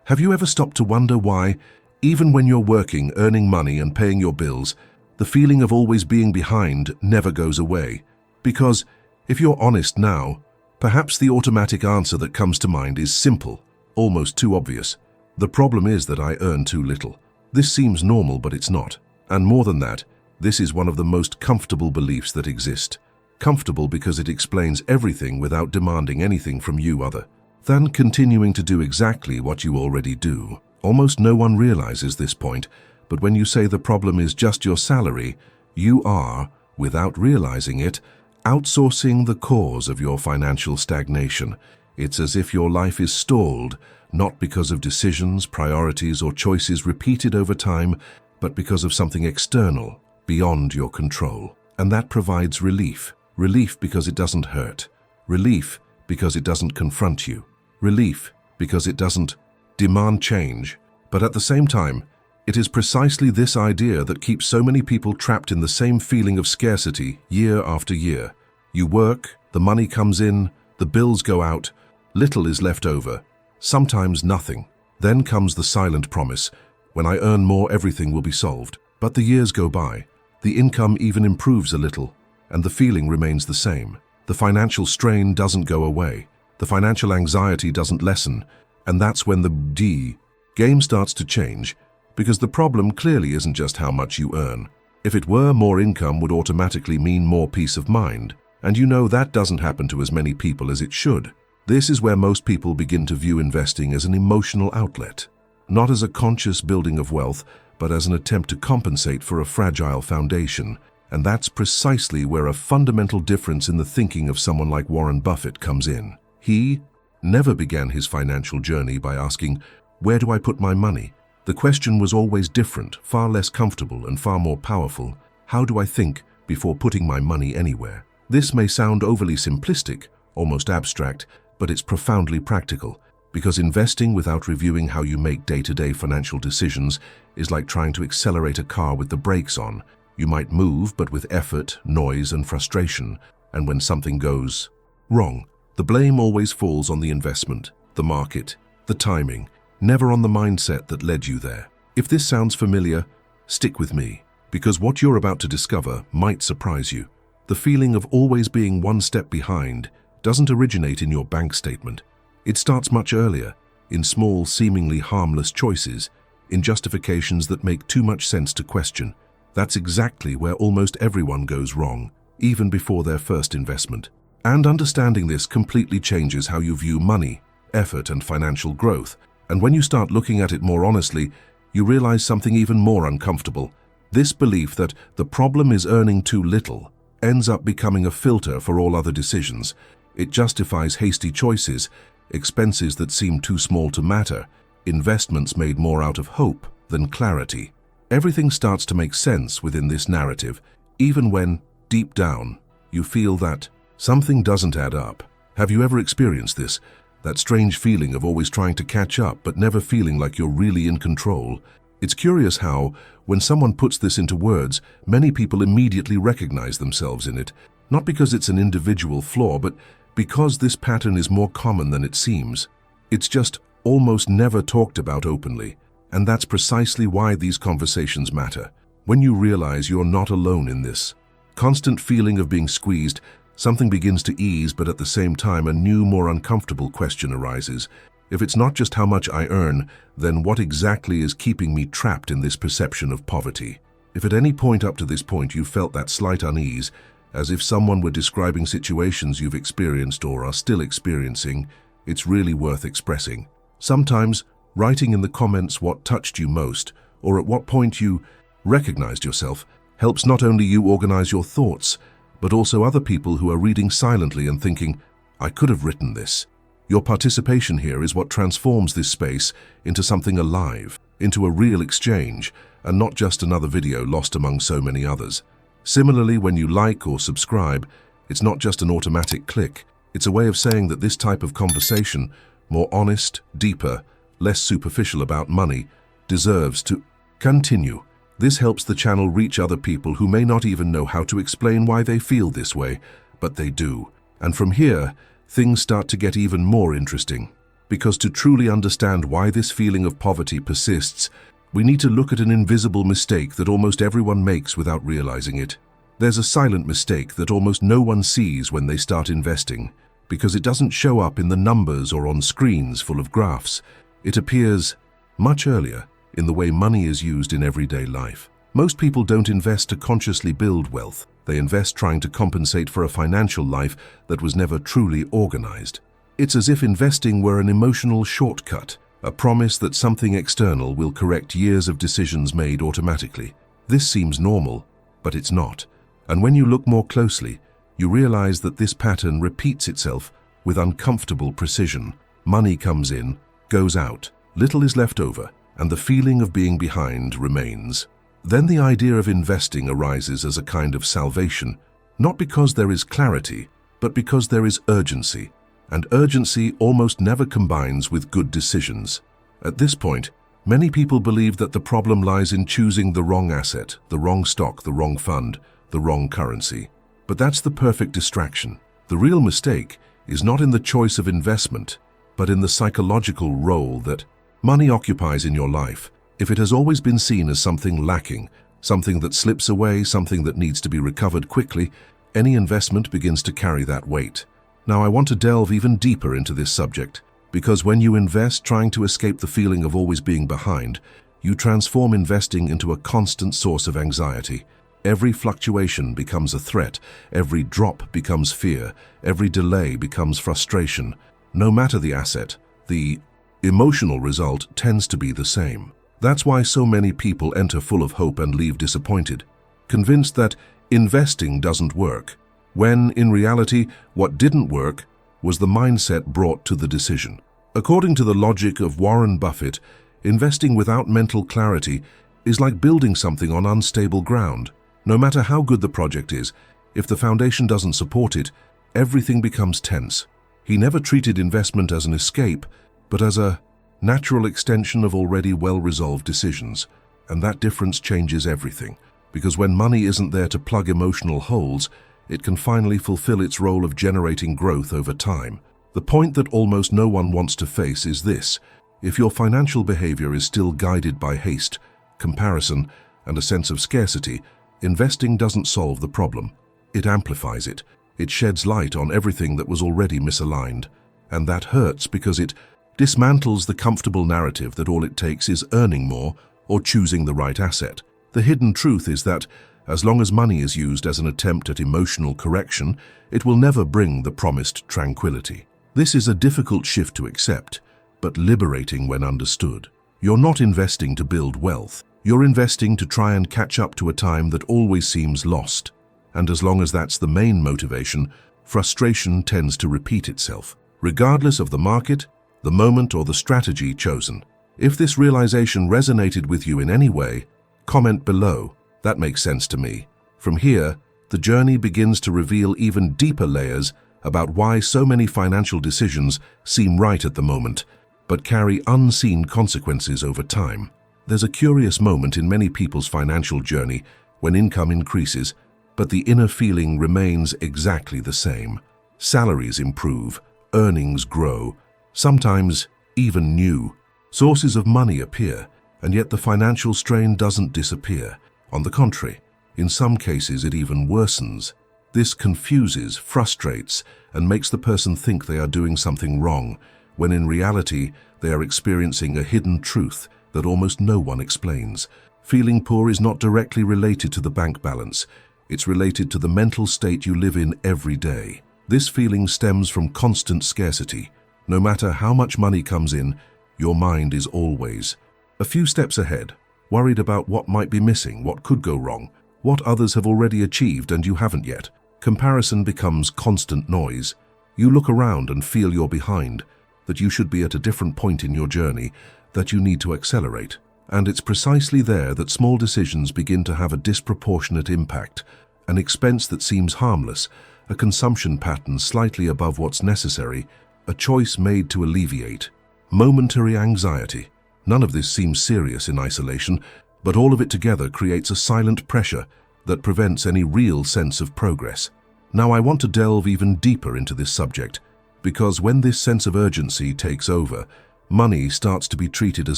Have you ever stopped to wonder why, even when you're working, earning money and paying your bills, the feeling of always being behind never goes away? Because, if you're honest now, perhaps the automatic answer that comes to mind is simple, almost too obvious. The problem is that I earn too little. This seems normal, but it's not. And more than that, this is one of the most comfortable beliefs that exist. Comfortable because it explains everything without demanding anything from you other than continuing to do exactly what you already do. Almost no one realizes this point, but when you say the problem is just your salary, you are, without realizing it, outsourcing the cause of your financial stagnation. It's as if your life is stalled, not because of decisions, priorities, or choices repeated over time, but because of something external, beyond your control. And that provides relief. Relief because it doesn't hurt. Relief because it doesn't confront you. Relief because it doesn't demand change. But at the same time, it is precisely this idea that keeps so many people trapped in the same feeling of scarcity year after year. You work, the money comes in, the bills go out, little is left over, sometimes nothing. Then comes the silent promise, when I earn more, everything will be solved. But the years go by, the income even improves a little, and the feeling remains the same. The financial strain doesn't go away, the financial anxiety doesn't lessen, and that's when the game starts to change, because the problem clearly isn't just how much you earn. If it were, more income would automatically mean more peace of mind, and you know that doesn't happen to as many people as it should. This is where most people begin to view investing as an emotional outlet, not as a conscious building of wealth, but as an attempt to compensate for a fragile foundation. And that's precisely where a fundamental difference in the thinking of someone like Warren Buffett comes in. He never began his financial journey by asking, "Where do I put my money?" The question was always different, far less comfortable and far more powerful. How do I think before putting my money anywhere? This may sound overly simplistic, almost abstract, but it's profoundly practical, because investing without reviewing how you make day-to-day financial decisions is like trying to accelerate a car with the brakes on. You might move, but with effort, noise, and frustration, and when something goes wrong, the blame always falls on the investment, the market, the timing, never on the mindset that led you there. If this sounds familiar, stick with me, because what you're about to discover might surprise you. The feeling of always being one step behind doesn't originate in your bank statement. It starts much earlier, in small, seemingly harmless choices, in justifications that make too much sense to question. That's exactly where almost everyone goes wrong, even before their first investment. And understanding this completely changes how you view money, effort, and financial growth. And when you start looking at it more honestly, you realize something even more uncomfortable. This belief that the problem is earning too little ends up becoming a filter for all other decisions. It justifies hasty choices, expenses that seem too small to matter, investments made more out of hope than clarity. Everything starts to make sense within this narrative, even when, deep down, you feel that something doesn't add up. Have you ever experienced this? That strange feeling of always trying to catch up but never feeling like you're really in control? It's curious how, when someone puts this into words, many people immediately recognize themselves in it, not because it's an individual flaw, but because this pattern is more common than it seems. It's just almost never talked about openly, and that's precisely why these conversations matter. When you realize you're not alone in this constant feeling of being squeezed, something begins to ease, but at the same time a new, more uncomfortable question arises. If it's not just how much I earn, then what exactly is keeping me trapped in this perception of poverty? If at any point up to this point you felt that slight unease, as if someone were describing situations you've experienced or are still experiencing, it's really worth expressing. Sometimes, writing in the comments what touched you most, or at what point you recognized yourself, helps not only you organize your thoughts, but also other people who are reading silently and thinking, "I could have written this." Your participation here is what transforms this space into something alive, into a real exchange, and not just another video lost among so many others. Similarly, when you like or subscribe, it's not just an automatic click. It's a way of saying that this type of conversation, more honest, deeper, less superficial about money, deserves to continue. This helps the channel reach other people who may not even know how to explain why they feel this way, but they do. And from here, things start to get even more interesting. Because to truly understand why this feeling of poverty persists, we need to look at an invisible mistake that almost everyone makes without realizing it. There's a silent mistake that almost no one sees when they start investing, because it doesn't show up in the numbers or on screens full of graphs. It appears much earlier in the way money is used in everyday life. Most people don't invest to consciously build wealth. They invest trying to compensate for a financial life that was never truly organized. It's as if investing were an emotional shortcut, a promise that something external will correct years of decisions made automatically. This seems normal, but it's not. And when you look more closely, you realize that this pattern repeats itself with uncomfortable precision. Money comes in, goes out, little is left over, and the feeling of being behind remains. Then the idea of investing arises as a kind of salvation, not because there is clarity, but because there is urgency, and urgency almost never combines with good decisions. At this point, many people believe that the problem lies in choosing the wrong asset, the wrong stock, the wrong fund, the wrong currency. But that's the perfect distraction. The real mistake is not in the choice of investment, but in the psychological role that money occupies in your life. If it has always been seen as something lacking, something that slips away, something that needs to be recovered quickly, any investment begins to carry that weight. Now, I want to delve even deeper into this subject, because when you invest trying to escape the feeling of always being behind, you transform investing into a constant source of anxiety. Every fluctuation becomes a threat, every drop becomes fear, every delay becomes frustration. No matter the asset, the emotional result tends to be the same. That's why so many people enter full of hope and leave disappointed, convinced that investing doesn't work, when in reality what didn't work was the mindset brought to the decision. According to the logic of Warren Buffett, investing without mental clarity is like building something on unstable ground. No matter how good the project is, if the foundation doesn't support it, everything becomes tense. He never treated investment as an escape, but as a natural extension of already well-resolved decisions. And that difference changes everything, because when money isn't there to plug emotional holes, it can finally fulfill its role of generating growth over time. The point that almost no one wants to face is this: if your financial behavior is still guided by haste, comparison, and a sense of scarcity, investing doesn't solve the problem. It amplifies it. It sheds light on everything that was already misaligned. And that hurts because it dismantles the comfortable narrative that all it takes is earning more or choosing the right asset. The hidden truth is that as long as money is used as an attempt at emotional correction, it will never bring the promised tranquility. This is a difficult shift to accept, but liberating when understood. You're not investing to build wealth. You're investing to try and catch up to a time that always seems lost. And as long as that's the main motivation, frustration tends to repeat itself, regardless of the market, the moment, or the strategy chosen. If this realization resonated with you in any way, comment below. That makes sense to me. From here, the journey begins to reveal even deeper layers about why so many financial decisions seem right at the moment, but carry unseen consequences over time. There's a curious moment in many people's financial journey when income increases, but the inner feeling remains exactly the same. Salaries improve, earnings grow, sometimes even new sources of money appear, and yet the financial strain doesn't disappear. On the contrary, in some cases it even worsens. This confuses, frustrates, and makes the person think they are doing something wrong, when in reality they are experiencing a hidden truth that almost no one explains. Feeling poor is not directly related to the bank balance. It's related to the mental state you live in every day. This feeling stems from constant scarcity. No matter how much money comes in, your mind is always a few steps ahead, worried about what might be missing, what could go wrong, what others have already achieved and you haven't yet. Comparison becomes constant noise. You look around and feel you're behind, that you should be at a different point in your journey, that you need to accelerate. And it's precisely there that small decisions begin to have a disproportionate impact. An expense that seems harmless, a consumption pattern slightly above what's necessary, a choice made to alleviate momentary anxiety. None of this seems serious in isolation, but all of it together creates a silent pressure that prevents any real sense of progress. Now I want to delve even deeper into this subject, Because when this sense of urgency takes over, money starts to be treated as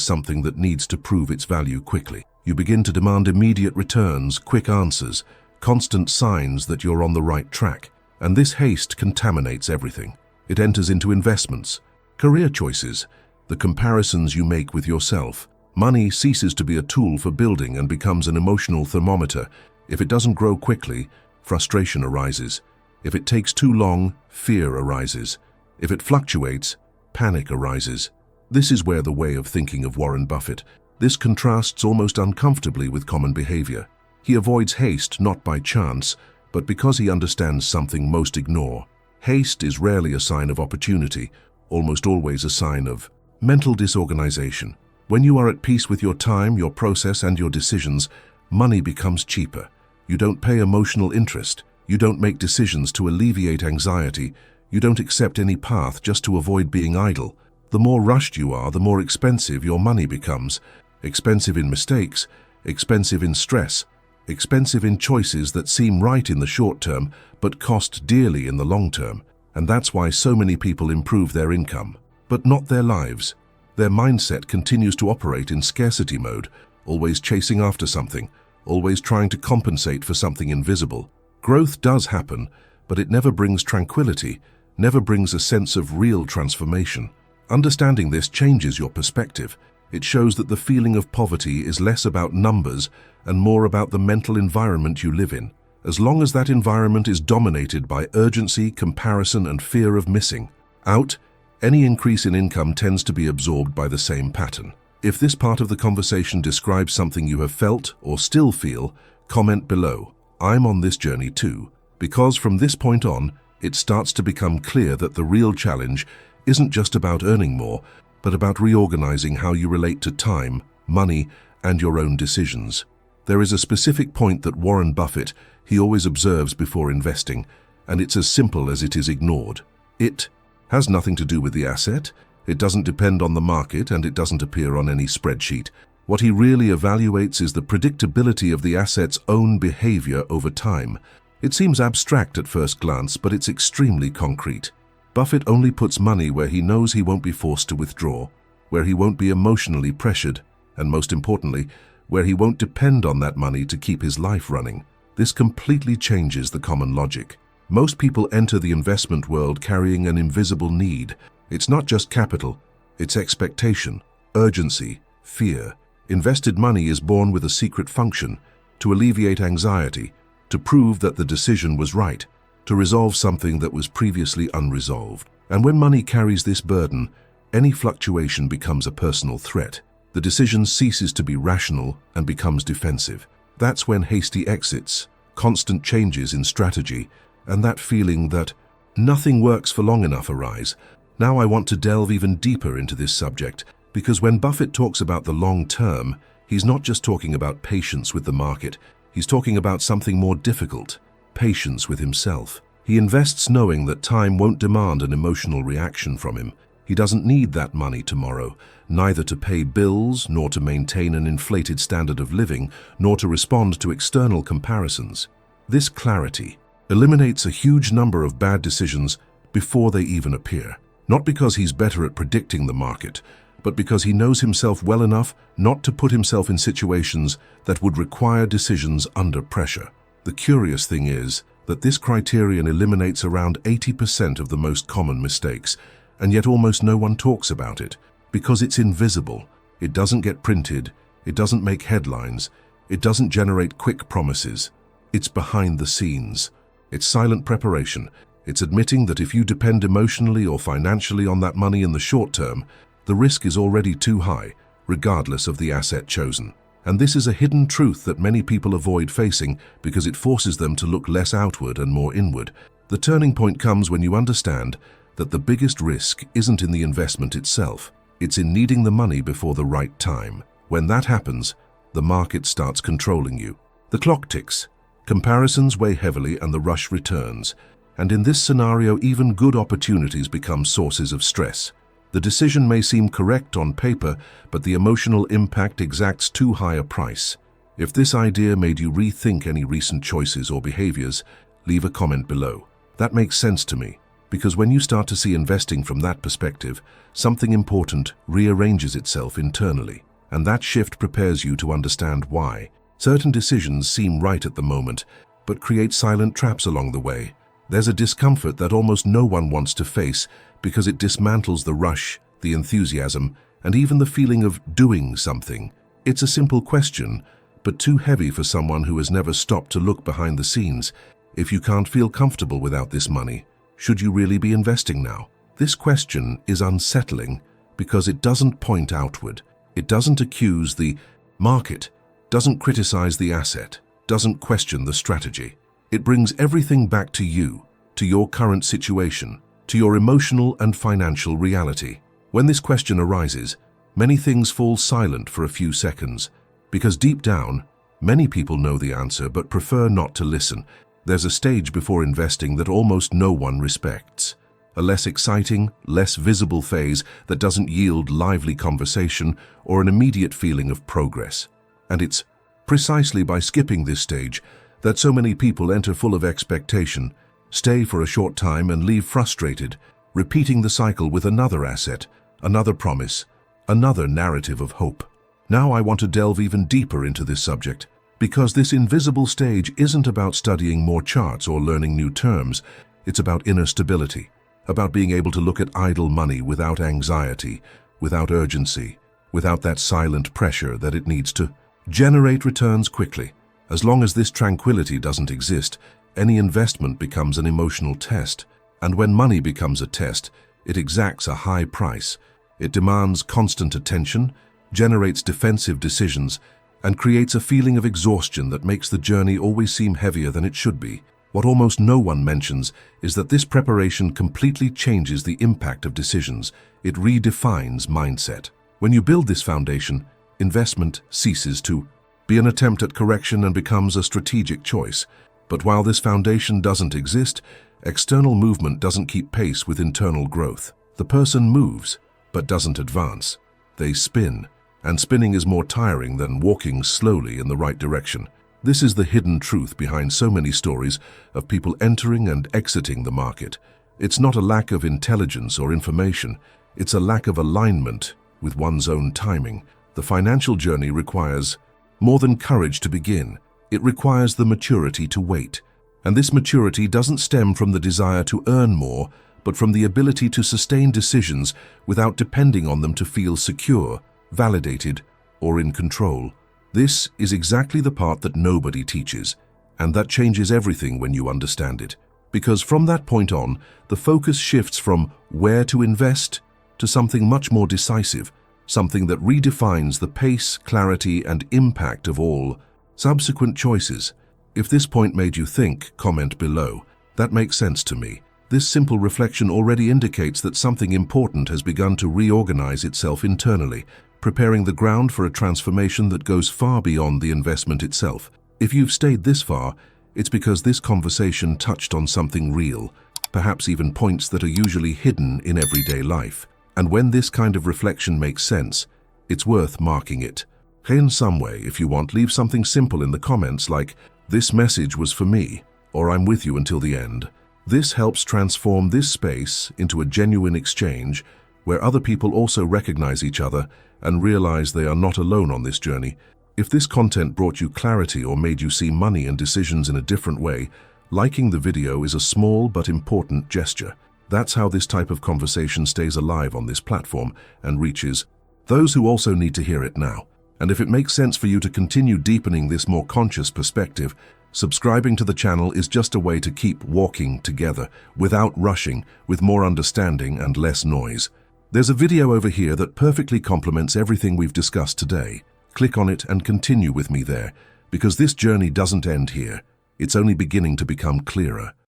something that needs to prove its value quickly. You begin to demand immediate returns, quick answers, constant signs that you're on the right track. And this haste contaminates everything. It enters into investments, career choices, the comparisons you make with yourself. Money ceases to be a tool for building and becomes an emotional thermometer. If it doesn't grow quickly, frustration arises. If it takes too long, fear arises. If it fluctuates, panic arises. This is where the way of thinking of Warren Buffett. This contrasts almost uncomfortably with common behavior. He avoids haste not by chance, but because he understands something most ignore. Haste is rarely a sign of opportunity, almost always a sign of mental disorganization. When you are at peace with your time, your process, and your decisions, money becomes cheaper. You don't pay emotional interest. You don't make decisions to alleviate anxiety. You don't accept any path just to avoid being idle. The more rushed you are, the more expensive your money becomes. Expensive in mistakes, expensive in stress, expensive in choices that seem right in the short term but cost dearly in the long term. And that's why so many people improve their income, but not their lives. Their mindset continues to operate in scarcity mode, always chasing after something, always trying to compensate for something invisible. Growth does happen, but it never brings tranquility, never brings a sense of real transformation. Understanding this changes your perspective. It shows that the feeling of poverty is less about numbers and more about the mental environment you live in. As long as that environment is dominated by urgency, comparison, and fear of missing out, any increase in income tends to be absorbed by the same pattern. If this part of the conversation describes something you have felt or still feel, comment below. I'm on this journey too, because from this point on, it starts to become clear that the real challenge isn't just about earning more, but about reorganizing how you relate to time, money, and your own decisions. There is a specific point that Warren Buffett, he always observes before investing, and it's as simple as it is ignored. It has nothing to do with the asset, it doesn't depend on the market, and it doesn't appear on any spreadsheet. What he really evaluates is the predictability of the asset's own behavior over time. It seems abstract at first glance, but it's extremely concrete. Buffett only puts money where he knows he won't be forced to withdraw, where he won't be emotionally pressured, and most importantly, where he won't depend on that money to keep his life running. This completely changes the common logic. Most people enter the investment world carrying an invisible need. It's not just capital, it's expectation, urgency, fear. Invested money is born with a secret function: to alleviate anxiety, to prove that the decision was right, to resolve something that was previously unresolved. And when money carries this burden, any fluctuation becomes a personal threat. The decision ceases to be rational and becomes defensive. That's when hasty exits, constant changes in strategy, and that feeling that nothing works for long enough arise. Now I want to delve even deeper into this subject, because when Buffett talks about the long term, he's not just talking about patience with the market, he's talking about something more difficult: patience with himself. He invests knowing that time won't demand an emotional reaction from him. He doesn't need that money tomorrow, neither to pay bills, nor to maintain an inflated standard of living, nor to respond to external comparisons. This clarity eliminates a huge number of bad decisions before they even appear. Not because he's better at predicting the market, but because he knows himself well enough not to put himself in situations that would require decisions under pressure. The curious thing is that this criterion eliminates around 80% of the most common mistakes, and yet almost no one talks about it, because it's invisible. It doesn't get printed, it doesn't make headlines, it doesn't generate quick promises. It's behind the scenes. It's silent preparation. It's admitting that if you depend emotionally or financially on that money in the short term, the risk is already too high, regardless of the asset chosen. And this is a hidden truth that many people avoid facing because it forces them to look less outward and more inward. The turning point comes when you understand that the biggest risk isn't in the investment itself, it's in needing the money before the right time. When that happens, the market starts controlling you. The clock ticks, comparisons weigh heavily, and the rush returns. And in this scenario, even good opportunities become sources of stress. The decision may seem correct on paper, but the emotional impact exacts too high a price. If this idea made you rethink any recent choices or behaviors, leave a comment below. That makes sense to me. Because when you start to see investing from that perspective, something important rearranges itself internally, and that shift prepares you to understand why certain decisions seem right at the moment, but create silent traps along the way. There's a discomfort that almost no one wants to face because it dismantles the rush, the enthusiasm, and even the feeling of doing something. It's a simple question, but too heavy for someone who has never stopped to look behind the scenes. If you can't feel comfortable without this money, should you really be investing now? This question is unsettling because it doesn't point outward. It doesn't accuse the market, doesn't criticize the asset, doesn't question the strategy. It brings everything back to you, to your current situation, to your emotional and financial reality. When this question arises, many things fall silent for a few seconds, because deep down, many people know the answer but prefer not to listen. There's a stage before investing that almost no one respects. A less exciting, less visible phase that doesn't yield lively conversation or an immediate feeling of progress. And it's precisely by skipping this stage that so many people enter full of expectation, stay for a short time and leave frustrated, repeating the cycle with another asset, another promise, another narrative of hope. Now I want to delve even deeper into this subject, because this invisible stage isn't about studying more charts or learning new terms. It's about inner stability, about being able to look at idle money without anxiety, without urgency, without that silent pressure that it needs to generate returns quickly. As long as this tranquility doesn't exist, any investment becomes an emotional test. And when money becomes a test, it exacts a high price. It demands constant attention, generates defensive decisions, and creates a feeling of exhaustion that makes the journey always seem heavier than it should be. What almost no one mentions is that this preparation completely changes the impact of decisions. It redefines mindset. When you build this foundation, investment ceases to be an attempt at correction and becomes a strategic choice. But while this foundation doesn't exist, external movement doesn't keep pace with internal growth. The person moves, but doesn't advance. They spin, and spinning is more tiring than walking slowly in the right direction. This is the hidden truth behind so many stories of people entering and exiting the market. It's not a lack of intelligence or information, it's a lack of alignment with one's own timing. The financial journey requires more than courage to begin. It requires the maturity to wait. And this maturity doesn't stem from the desire to earn more, but from the ability to sustain decisions without depending on them to feel secure, validated, or in control. This is exactly the part that nobody teaches, and that changes everything when you understand it. Because from that point on, the focus shifts from where to invest to something much more decisive, something that redefines the pace, clarity, and impact of all subsequent choices. If this point made you think, comment below. That makes sense to me. This simple reflection already indicates that something important has begun to reorganize itself internally, preparing the ground for a transformation that goes far beyond the investment itself. If you've stayed this far, it's because this conversation touched on something real, perhaps even points that are usually hidden in everyday life. And when this kind of reflection makes sense, it's worth marking it. In some way, if you want, leave something simple in the comments like, "This message was for me," or "I'm with you until the end." This helps transform this space into a genuine exchange where other people also recognize each other and realize they are not alone on this journey. If this content brought you clarity or made you see money and decisions in a different way, liking the video is a small but important gesture. That's how this type of conversation stays alive on this platform and reaches those who also need to hear it now. And if it makes sense for you to continue deepening this more conscious perspective, subscribing to the channel is just a way to keep walking together, without rushing, with more understanding and less noise. There's a video over here that perfectly complements everything we've discussed today. Click on it and continue with me there, because this journey doesn't end here. It's only beginning to become clearer.